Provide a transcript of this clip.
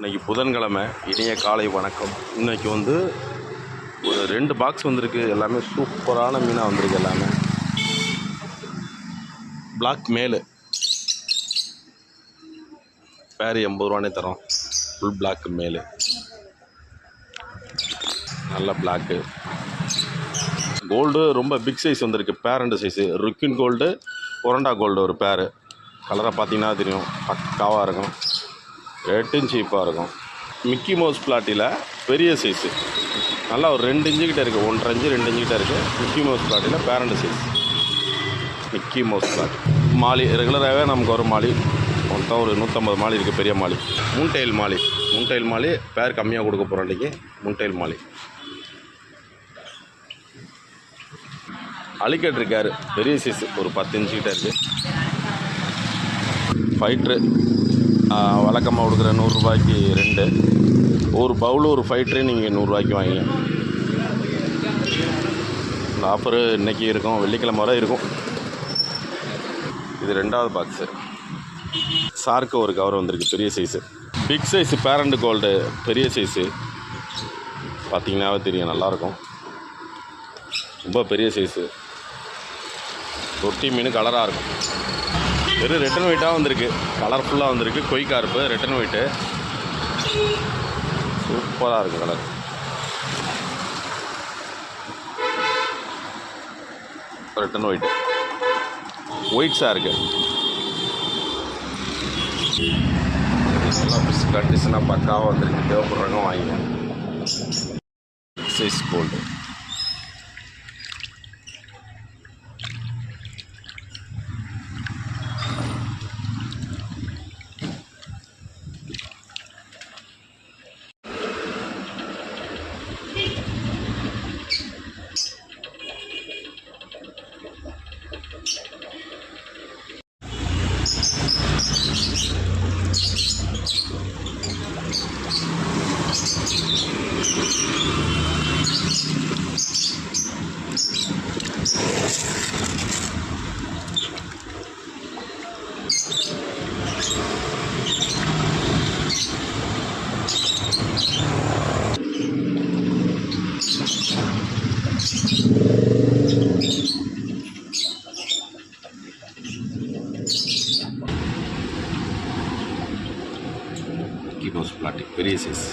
இன்றைக்கி புதன்கிழமை, இனிய காலை வணக்கம். இன்றைக்கி வந்து ஒரு 2 பாக்ஸ் வந்திருக்கு. எல்லாமே சூப்பரான மீனாக வந்திருக்கு. எல்லாமே பிளாக் மேலு பேர் 80 ரூபானே தரோம். ஃபுல் பிளாக் மேலு, நல்ல பிளாக்கு. கோல்டு ரொம்ப பிக் சைஸ் வந்திருக்கு. பேர் 2 சைஸு. ருக்கின் கோல்டு, ஒரண்டா கோல்டு ஒரு பேரு. கலரை பார்த்தீங்கன்னா தெரியும், பக்காவாக இருக்கும். ரேட்டும் சீப்பாக இருக்கும். மிக்கி மவுஸ் பிளாட்டியில் பெரிய சைஸு, நல்லா ஒரு 2 இன்ச்சு கிட்ட இருக்குது. 1.5 இன்ச்சு 2 இன்ச்சு கிட்ட இருக்குது. மிக்கி மவுஸ் பிளாட்டியில் பேரண்ட் சைஸ் மிக்கி மவுஸ் பிளாட். மாலி ரெகுலராகவே நமக்கு வரும் மாலி. மொத்தம் ஒரு 150 மாலி இருக்குது. பெரிய மாலி, மூன்டைல் மாலி. மூன்டைல் மாலி பேர் கம்மியாக கொடுக்க போகிறோம் இன்றைக்கி. மூன்டைல் மாலி. அலிகேட் இருக்கார், பெரிய சைஸு, ஒரு 10 இன்ச்சு கிட்ட இருக்குது. ஃபைட்ரு வழக்கமாக கொடுக்குற 100 ரூபாய்க்கு 2. ஒரு பவுலு ஒரு ஃபைட்ரு நீங்கள் 100 ரூபாய்க்கு வாங்கி. இந்த ஆஃபரு இன்றைக்கி இருக்கும், வெள்ளிக்கிழமை வரை இருக்கும். இது 2வது பாக்ஸு. சார்க்கு ஒரு கவர் வந்திருக்கு, பெரிய size. Big size parent gold, பெரிய சைஸு. பார்த்திங்கன்னாவே தெரியும், நல்லாயிருக்கும். ரொம்ப பெரிய சைஸு. தொட்டி மீன் கலராக இருக்கும். வெறும் ரெட்டன் ஒயிட்டாக வந்திருக்கு. கலர்ஃபுல்லாக வந்திருக்கு. கொய் கார்ப்பு ரெட்டன் ஒயிட்டு, சூப்பராக இருக்குது கலர். ரெட்டன் ஒயிட்டு, ஒயிட்ஸாக இருக்குது. நல்லா ஃபிஷ் கண்டிஷனாக பக்காவாக வந்திருக்கு. தேவைப்படுறாங்க வாங்கிங்க. Size gold. Mickey Mouse plastic, பெரிய சைஸ்.